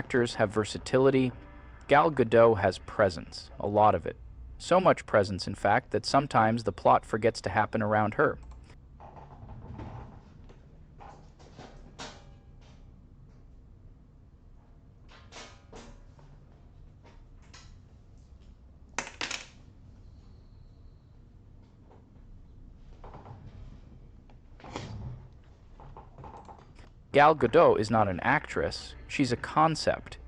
Actors have versatility. Gal Gadot has presence, a lot of it. So much presence, in fact, that sometimes the plot forgets to happen around her. Gal Gadot is not an actress, she's a concept.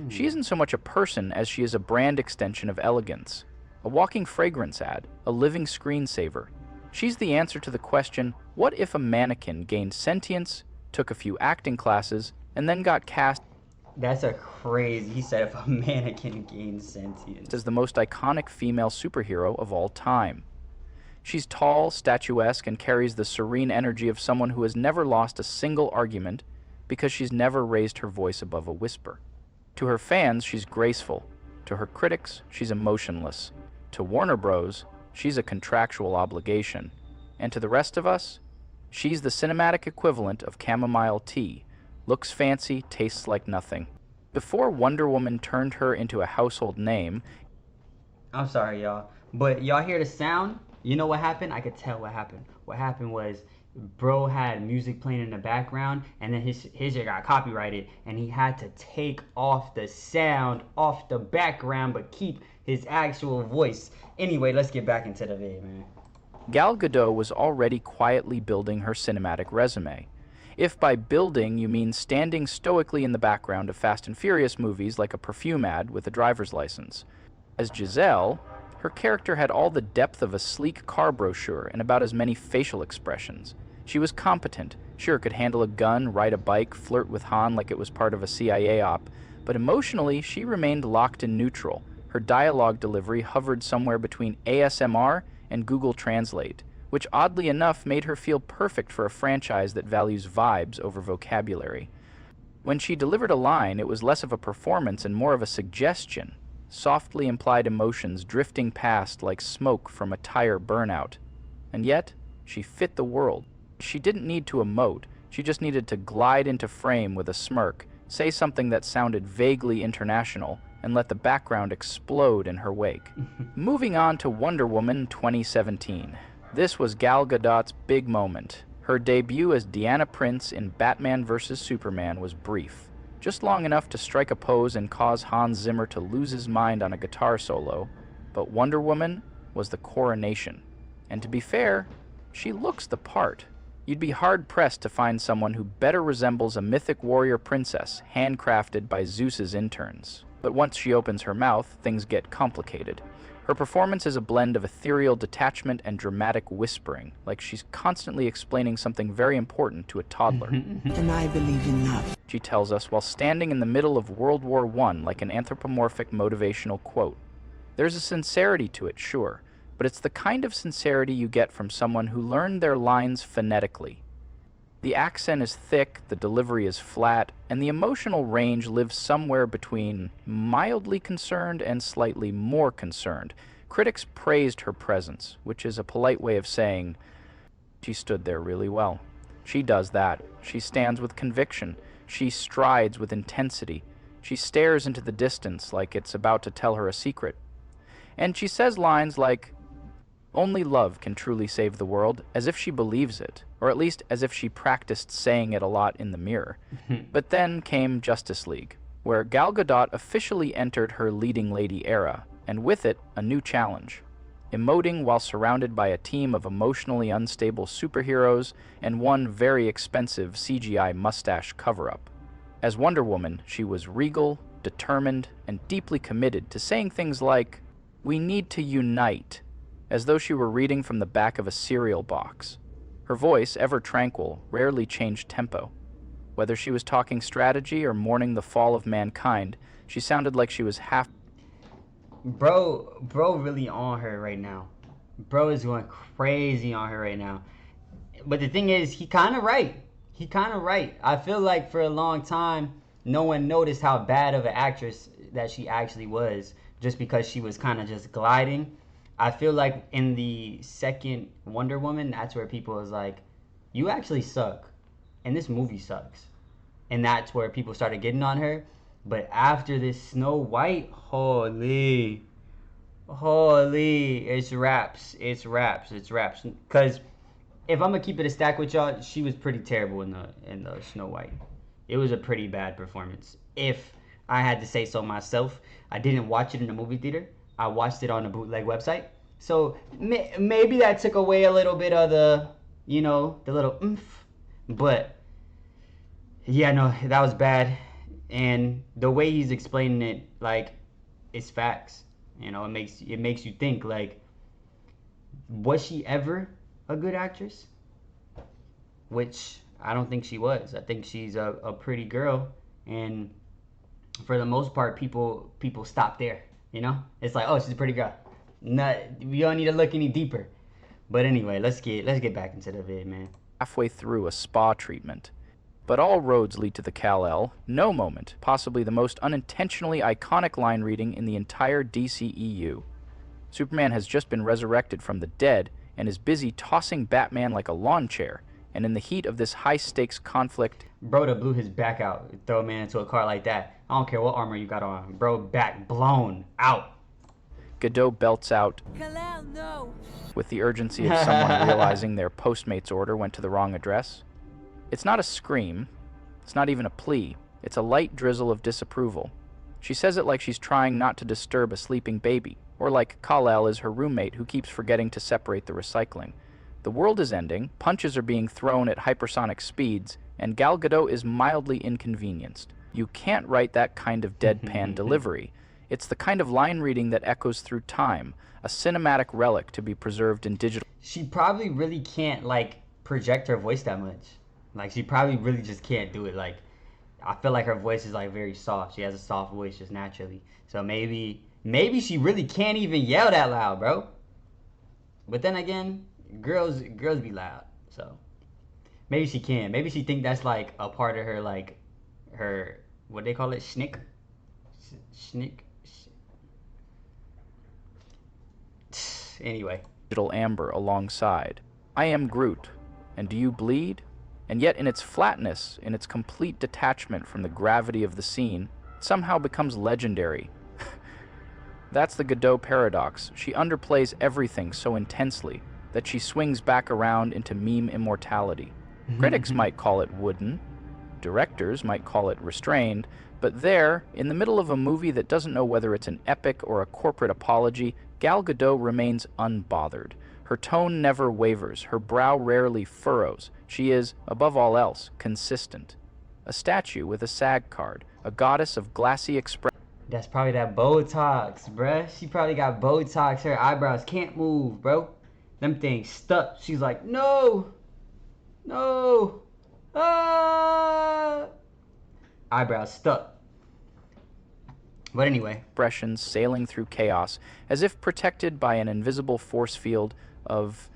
She isn't so much a person as she is a brand extension of elegance, a walking fragrance ad, a living screensaver. She's the answer to the question, what if a mannequin gained sentience, took a few acting classes, and then got cast That's a crazy. He said if a mannequin gains sentience. as the most iconic female superhero of all time? She's tall, statuesque, and carries the serene energy of someone who has never lost a single argument because she's never raised her voice above a whisper. To her fans, she's graceful. To her critics, she's emotionless. To Warner Bros., she's a contractual obligation. And to the rest of us, she's the cinematic equivalent of chamomile tea. Looks fancy, tastes like nothing. Before Wonder Woman turned her into a household name, I'm sorry, y'all. But y'all hear the sound? You know what happened? I could tell what happened. What happened was bro had music playing in the background and then his shit got copyrighted and he had to take off the sound off the background but keep his actual voice. Anyway, let's get back into the video, man. Gal Gadot was already quietly building her cinematic resume. If by building you mean standing stoically in the background of Fast and Furious movies like a perfume ad with a driver's license. As Giselle, her character had all the depth of a sleek car brochure and about as many facial expressions. She was competent, sure could handle a gun, ride a bike, flirt with Han like it was part of a CIA op, but emotionally she remained locked in neutral. Her dialogue delivery hovered somewhere between ASMR and Google Translate, which oddly enough made her feel perfect for a franchise that values vibes over vocabulary. When she delivered a line, it was less of a performance and more of a suggestion, softly implied emotions drifting past like smoke from a tire burnout. And yet, she fit the world. She didn't need to emote, she just needed to glide into frame with a smirk, say something that sounded vaguely international, and let the background explode in her wake. Moving on to Wonder Woman 2017. This was Gal Gadot's big moment. Her debut as Deanna Prince in Batman vs. Superman was brief, just long enough to strike a pose and cause Hans Zimmer to lose his mind on a guitar solo, but Wonder Woman was the coronation. And to be fair, she looks the part. You'd be hard-pressed to find someone who better resembles a mythic warrior princess handcrafted by Zeus's interns. But once she opens her mouth, things get complicated. Her performance is a blend of ethereal detachment and dramatic whispering, like she's constantly explaining something very important to a toddler. And I believe in love. She tells us while standing in the middle of World War I like an anthropomorphic motivational quote. There's a sincerity to it, sure, but it's the kind of sincerity you get from someone who learned their lines phonetically. The accent is thick, the delivery is flat, and the emotional range lives somewhere between mildly concerned and slightly more concerned. Critics praised her presence, which is a polite way of saying she stood there really well. She does that. She stands with conviction. She strides with intensity. She stares into the distance like it's about to tell her a secret. And she says lines like, "Only love can truly save the world," as if she believes it, or at least as if she practiced saying it a lot in the mirror. But then came Justice League, where Gal Gadot officially entered her leading lady era, and with it, a new challenge. Emoting while surrounded by a team of emotionally unstable superheroes and one very expensive CGI mustache cover-up. As Wonder Woman, she was regal, determined, and deeply committed to saying things like, "We need to unite," as though she were reading from the back of a cereal box. Her voice, ever tranquil, rarely changed tempo. Whether she was talking strategy or mourning the fall of mankind, she sounded like she was half. Bro really on her right now. Bro is going crazy on her right now. But the thing is, he kind of right. He kind of right. I feel like for a long time, no one noticed how bad of an actress that she actually was, just because she was kind of just gliding. I feel like in the second Wonder Woman, that's where people was like, you actually suck. And this movie sucks. And that's where people started getting on her. But after this Snow White, holy, it's raps, it's raps, it's raps. Cause if I'm gonna keep it a stack with y'all, she was pretty terrible in the Snow White. It was a pretty bad performance. If I had to say so myself, I didn't watch it in the movie theater. I watched it on a bootleg website. So maybe that took away a little bit of the, the little oomph. But yeah, no, that was bad. And the way he's explaining it, like, it's facts. It makes you think, like, was she ever a good actress? Which I don't think she was. I think she's a pretty girl, and for the most part, people stop there. It's like, oh, she's a pretty girl. We don't need to look any deeper. But anyway, let's get back into the vid, man. Halfway through a spa treatment. But all roads lead to the Kal-El. No moment, possibly the most unintentionally iconic line reading in the entire DCEU. Superman has just been resurrected from the dead and is busy tossing Batman like a lawn chair. And in the heat of this high-stakes conflict, Broda blew his back out. Throw a man into a car like that. I don't care what armor you got on. Bro, back blown out. Godot belts out, Kal-El, no! with the urgency of someone realizing their Postmates order went to the wrong address. It's not a scream. It's not even a plea. It's a light drizzle of disapproval. She says it like she's trying not to disturb a sleeping baby, or like Kal-El is her roommate who keeps forgetting to separate the recycling. The world is ending, punches are being thrown at hypersonic speeds, and Gal Gadot is mildly inconvenienced. You can't write that kind of deadpan delivery. It's the kind of line reading that echoes through time, a cinematic relic to be preserved in digital. She probably really can't, like, project her voice that much. Like, she probably really just can't do it. Like, I feel like her voice is, like, very soft. She has a soft voice just naturally. So maybe she really can't even yell that loud, bro. But then again, girls be loud. So maybe she can. Maybe she think that's, like, a part of her, like, her, what they call it? Schnick? Schnick? Anyway. Digital amber alongside. I am Groot. And do you bleed? And yet in its flatness, in its complete detachment from the gravity of the scene, it somehow becomes legendary. That's the Godot paradox. She underplays everything so intensely that she swings back around into meme immortality. Critics might call it wooden, directors might call it restrained, but there, in the middle of a movie that doesn't know whether it's an epic or a corporate apology, Gal Gadot remains unbothered. Her tone never wavers, her brow rarely furrows. She is, above all else, consistent. A statue with a SAG card, a goddess of glassy expression. That's probably that Botox, bruh. She probably got Botox. Her eyebrows can't move, bro. Them things stuck. She's like, no, ah. Eyebrows stuck. But anyway. Expressions sailing through chaos, as if protected by an invisible force field of,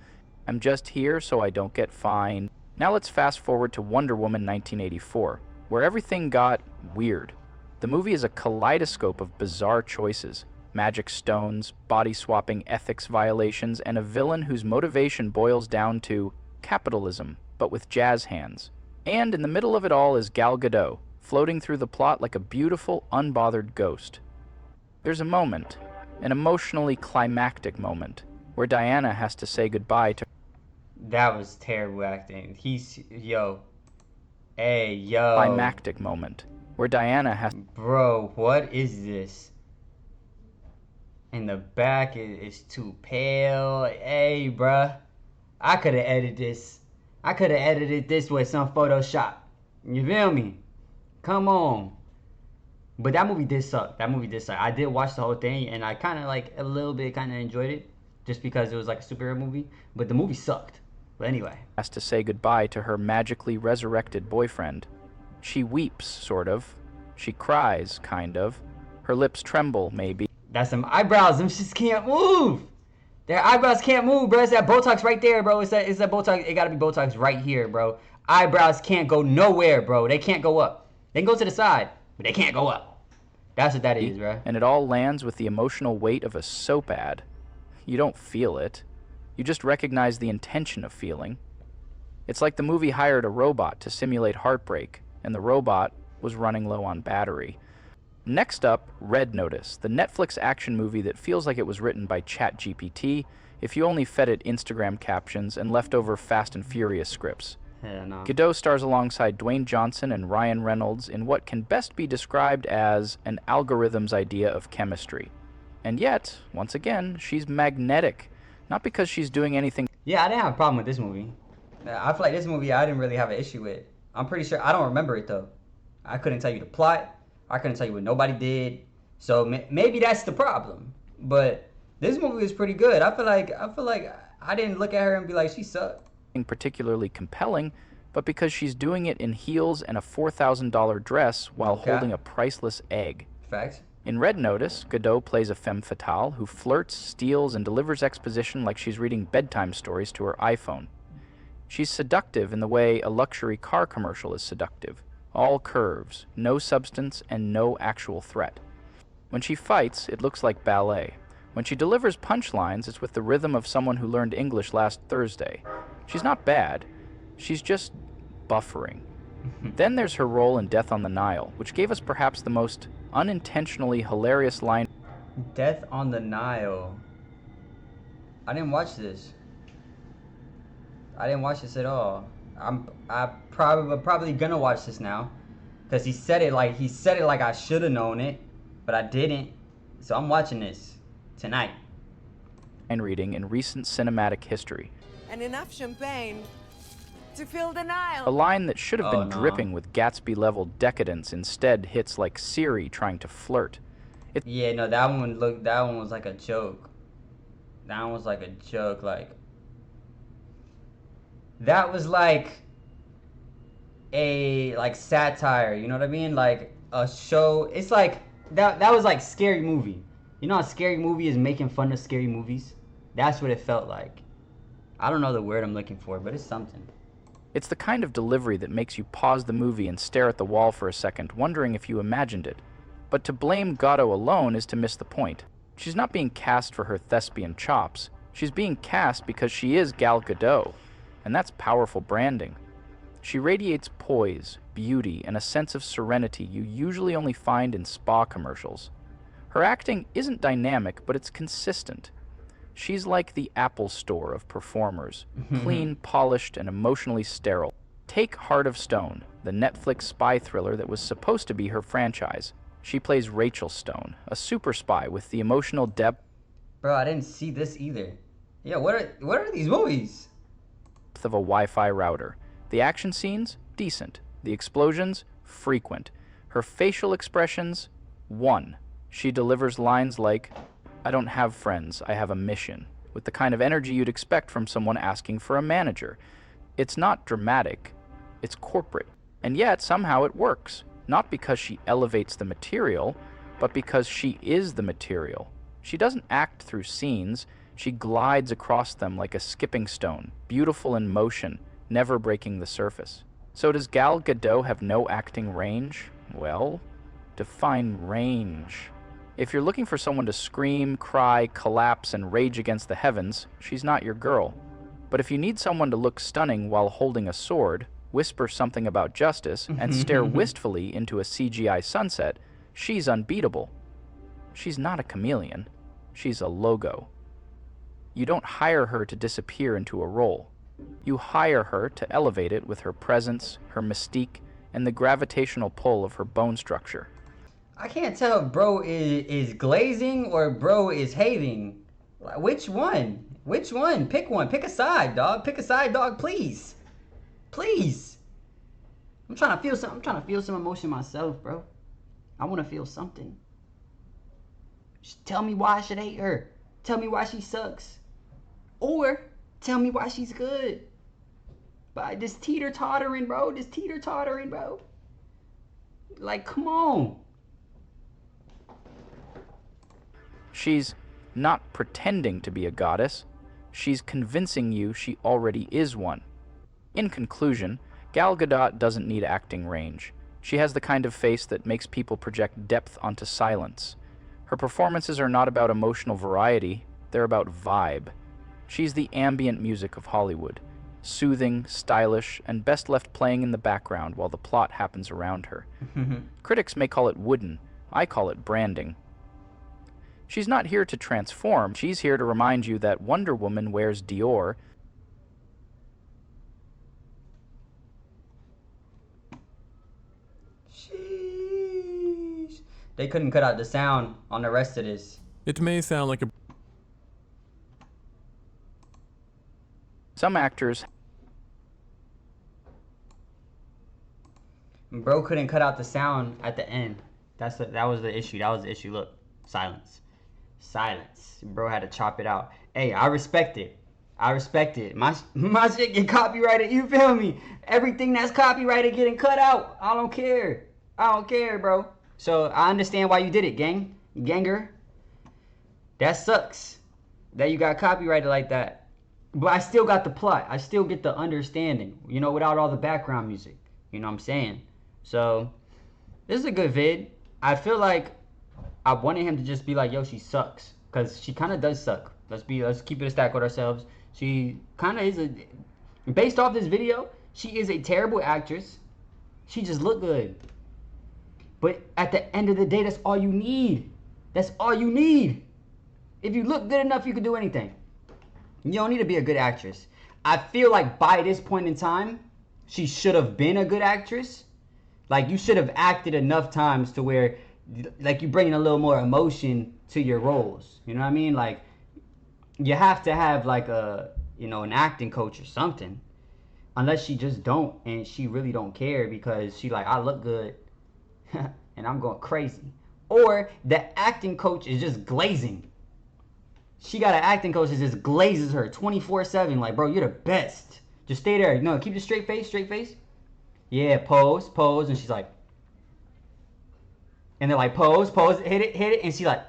I'm just here so I don't get fined. Now let's fast forward to Wonder Woman 1984, where everything got weird. The movie is a kaleidoscope of bizarre choices, magic stones, body-swapping ethics violations, and a villain whose motivation boils down to capitalism, but with jazz hands. And in the middle of it all is Gal Gadot, floating through the plot like a beautiful, unbothered ghost. There's a moment, an emotionally climactic moment, where Diana has to say goodbye to... That was terrible acting. Yo. Hey, yo. Climactic moment, where Diana has... Bro, what is this? In the back, it's too pale. Hey, bruh. I could have edited this. I could have edited this with some Photoshop. You feel me? Come on. But that movie did suck. I did watch the whole thing, and I kind of, like, a little bit kind of enjoyed it. Just because it was like a superhero movie. But the movie sucked. But anyway. Has to say goodbye to her magically resurrected boyfriend. She weeps, sort of. She cries, kind of. Her lips tremble, maybe. That's some eyebrows. Them just can't move. Their eyebrows can't move, bro. It's that Botox right there, bro. It's that Botox. It gotta be Botox right here, bro. Eyebrows can't go nowhere, bro. They can't go up. They can go to the side, but they can't go up. That's what that is, bro. And it all lands with the emotional weight of a soap ad. You don't feel it. You just recognize the intention of feeling. It's like the movie hired a robot to simulate heartbreak, and the robot was running low on battery. Next up, Red Notice, the Netflix action movie that feels like it was written by ChatGPT if you only fed it Instagram captions and leftover Fast and Furious scripts. Hell no. Godot stars alongside Dwayne Johnson and Ryan Reynolds in what can best be described as an algorithm's idea of chemistry. And yet, once again, she's magnetic. Not because she's doing anything. Yeah, I didn't have a problem with this movie. I feel like this movie I didn't really have an issue with. I'm pretty sure, I don't remember it though. I couldn't tell you the plot. I couldn't tell you what nobody did. So maybe that's the problem. But this movie was pretty good. I feel like I didn't look at her and be like, she sucked. Particularly compelling, but because she's doing it in heels and a $4,000 dress while holding a priceless egg. Facts. In Red Notice, Godot plays a femme fatale who flirts, steals, and delivers exposition like she's reading bedtime stories to her iPhone. She's seductive in the way a luxury car commercial is seductive. All curves, no substance, and no actual threat. When she fights, it looks like ballet. When she delivers punchlines, it's with the rhythm of someone who learned English last Thursday. She's not bad. She's just buffering. Then there's her role in Death on the Nile, which gave us perhaps the most unintentionally hilarious line. Death on the Nile. I didn't watch this. I didn't watch this at all. I'm probably gonna watch this now, cause he said it like I should have known it, but I didn't. So I'm watching this tonight. And reading in recent cinematic history. And enough champagne to fill the Nile. A line that should have been no. dripping with Gatsby-level decadence instead hits like Siri trying to flirt. Yeah, no, that one was like a joke. That one was like a joke, like that was like a satire, you know what I mean? Like a show. It's like that was like Scary Movie. You know how Scary Movie is making fun of scary movies? That's what it felt like. I don't know the word I'm looking for, but it's something. It's the kind of delivery that makes you pause the movie and stare at the wall for a second, wondering if you imagined it. But to blame Godot alone is to miss the point. She's not being cast for her thespian chops. She's being cast because she is Gal Gadot, and that's powerful branding. She radiates poise, beauty, and a sense of serenity you usually only find in spa commercials. Her acting isn't dynamic, but it's consistent. She's like the Apple Store of performers, clean, polished, and emotionally sterile. Take Heart of Stone, the Netflix spy thriller that was supposed to be her franchise. She plays Rachel Stone, a super spy with the emotional depth Bro, I didn't see this either. Yeah, what are these movies? of a Wi-Fi router. The action scenes, decent. The explosions, frequent. Her facial expressions, 1. She delivers lines like, "I don't have friends, I have a mission," with the kind of energy you'd expect from someone asking for a manager. It's not dramatic, it's corporate. And yet, somehow it works. Not because she elevates the material, but because she is the material. She doesn't act through scenes, she glides across them like a skipping stone, beautiful in motion, never breaking the surface. So does Gal Gadot have no acting range? Well, define range. If you're looking for someone to scream, cry, collapse, and rage against the heavens, she's not your girl. But if you need someone to look stunning while holding a sword, whisper something about justice, and stare wistfully into a CGI sunset, she's unbeatable. She's not a chameleon. She's a logo. You don't hire her to disappear into a role. You hire her to elevate it with her presence, her mystique, and the gravitational pull of her bone structure. I can't tell if bro is glazing or bro is hating. Which one? Which one? Pick one. Pick a side, dog. Pick a side, dog, please. Please. I'm trying to feel some emotion myself, bro. I want to feel something. Just tell me why I should hate her. Tell me why she sucks. Or tell me why she's good. But this teeter-tottering, bro. This teeter-tottering, bro. Like, come on. She's not pretending to be a goddess. She's convincing you she already is one. In conclusion, Gal Gadot doesn't need acting range. She has the kind of face that makes people project depth onto silence. Her performances are not about emotional variety, they're about vibe. She's the ambient music of Hollywood, soothing, stylish, and best left playing in the background while the plot happens around her. Critics may call it wooden, I call it branding. She's not here to transform, she's here to remind you that Wonder Woman wears Dior. Sheesh. They couldn't cut out the sound on the rest of this. It may sound like a Some actors Bro couldn't cut out the sound at the end. That was the issue. That was the issue. Look, silence. Silence. Bro had to chop it out. Hey, I respect it. I respect it. My shit get copyrighted. You feel me? Everything that's copyrighted getting cut out. I don't care. I don't care, bro. So I understand why you did it, ganger. That sucks that you got copyrighted like that. But I still got the plot. I still get the understanding, you know, without all the background music. You know what I'm saying? So this is a good vid. I feel like I wanted him to just be like, yo, she sucks. Because she kind of does suck. Let's keep it a stack with ourselves. She kind of is based off this video, she is a terrible actress. She just looked good. But at the end of the day, that's all you need. That's all you need. If you look good enough, you can do anything. You don't need to be a good actress. I feel like by this point in time, she should have been a good actress. Like, you should have acted enough times to where, like, you bring a little more emotion to your roles. You know what I mean? Like, you have to have, like, an acting coach or something. Unless she just don't, and she really don't care because she like, I look good, and I'm going crazy. Or the acting coach is just glazing. She got an acting coach that just glazes her 24/7. Like, bro, you're the best. Just stay there. No, keep the straight face, straight face. Yeah, pose. And she's like, and they're like, pose, hit it. And she like,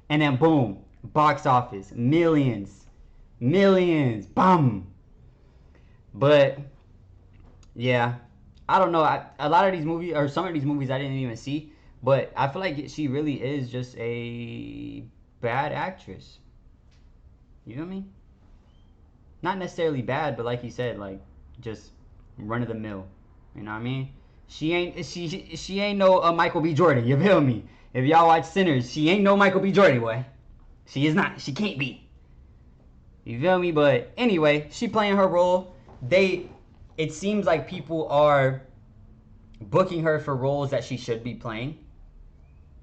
and then boom, box office, millions, boom. But yeah, I don't know. A lot of these movies, or some of these movies I didn't even see, but I feel like she really is just a bad actress. You know what I mean? Not necessarily bad, but like you said, like just run of the mill. You know what I mean? She ain't no Michael B. Jordan. You feel me? If y'all watch Sinners, she ain't no Michael B. Jordan, boy. She is not. She can't be. You feel me? But anyway, she playing her role. It seems like people are booking her for roles that she should be playing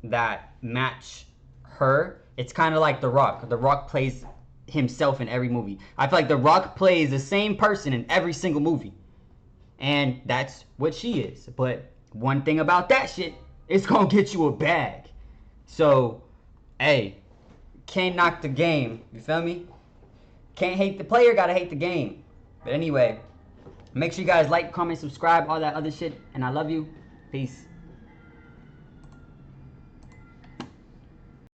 that match her. It's kind of like The Rock. The Rock plays himself in every movie. I feel like The Rock plays the same person in every single movie. And that's what she is. But one thing about that shit, it's gonna get you a bag. So, hey, can't knock the game. You feel me? Can't hate the player, gotta hate the game. But anyway, make sure you guys like, comment, subscribe, all that other shit. And I love you. Peace.